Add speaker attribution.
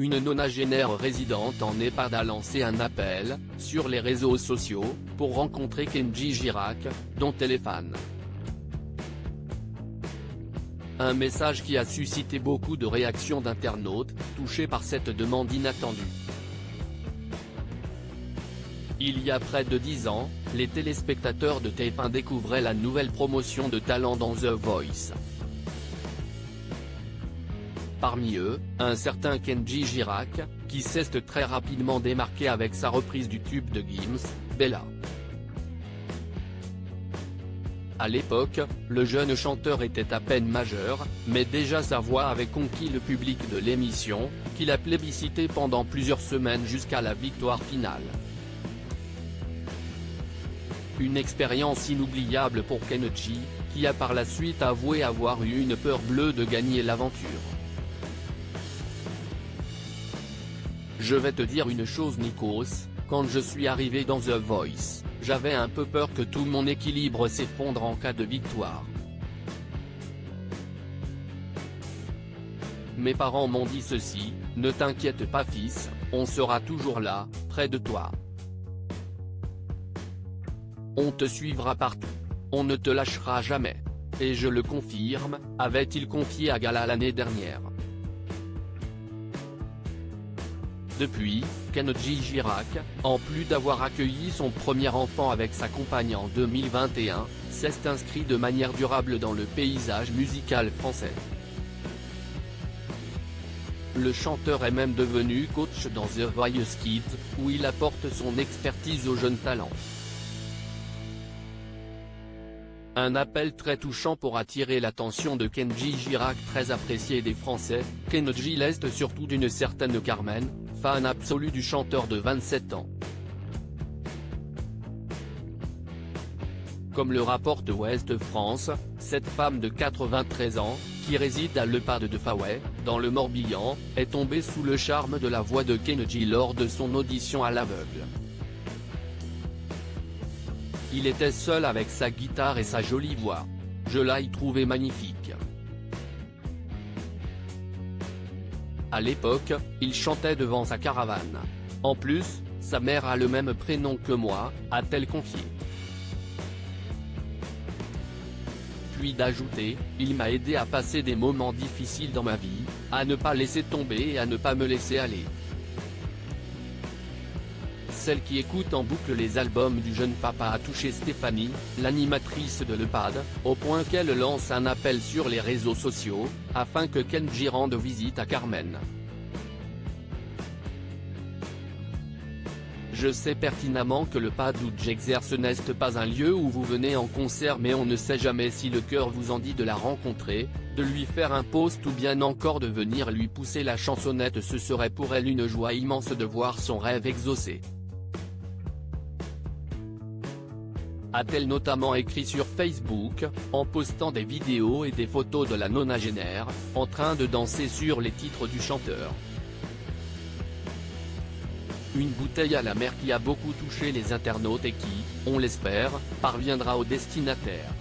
Speaker 1: Une nonagénaire résidente en EHPAD a lancé un appel, sur les réseaux sociaux, pour rencontrer Kenji Girac, dont elle est fan. Un message qui a suscité beaucoup de réactions d'internautes, touchés par cette demande inattendue. Il y a près de 10 ans, les téléspectateurs de TF1 découvraient la nouvelle promotion de talent dans The Voice. Parmi eux, un certain Kenji Girac, qui s'est très rapidement démarqué avec sa reprise du tube de Gims, Bella. À l'époque, le jeune chanteur était à peine majeur, mais déjà sa voix avait conquis le public de l'émission, qu'il a plébiscité pendant plusieurs semaines jusqu'à la victoire finale. Une expérience inoubliable pour Kenji, qui a par la suite avoué avoir eu une peur bleue de gagner l'aventure. Je vais te dire une chose Nikos, quand je suis arrivé dans The Voice, j'avais un peu peur que tout mon équilibre s'effondre en cas de victoire. Mes parents m'ont dit ceci, ne t'inquiète pas fils, on sera toujours là, près de toi. On te suivra partout. On ne te lâchera jamais. Et je le confirme, avait-il confié à Gala l'année dernière. Depuis, Kenji Girac, en plus d'avoir accueilli son premier enfant avec sa compagne en 2021, s'est inscrit de manière durable dans le paysage musical français. Le chanteur est même devenu coach dans The Voice Kids, où il apporte son expertise aux jeunes talents. Un appel très touchant pour attirer l'attention de Kenji Girac, très apprécié des Français. Kenji l'est surtout d'une certaine Carmen, fan absolue du chanteur de 27 ans. Comme le rapporte Ouest France, cette femme de 93 ans, qui réside à l'EHPAD de Faway, dans le Morbihan, est tombée sous le charme de la voix de Kenji lors de son audition à l'aveugle. Il était seul avec sa guitare et sa jolie voix. Je l'ai trouvé magnifique. À l'époque, il chantait devant sa caravane. En plus, sa mère a le même prénom que moi, a-t-elle confié. Puis d'ajouter, il m'a aidé à passer des moments difficiles dans ma vie, à ne pas laisser tomber et à ne pas me laisser aller. Celle qui écoute en boucle les albums du jeune papa a touché Stéphanie, l'animatrice de l'EHPAD, au point qu'elle lance un appel sur les réseaux sociaux, afin que Kenji rende visite à Carmen. Je sais pertinemment que l'EHPAD où j'exerce n'est pas un lieu où vous venez en concert, mais on ne sait jamais si le cœur vous en dit de la rencontrer, de lui faire un post ou bien encore de venir lui pousser la chansonnette. Ce serait pour elle une joie immense de voir son rêve exaucé. A-t-elle notamment écrit sur Facebook, en postant des vidéos et des photos de la nonagénaire, en train de danser sur les titres du chanteur. Une bouteille à la mer qui a beaucoup touché les internautes et qui, on l'espère, parviendra au destinataire.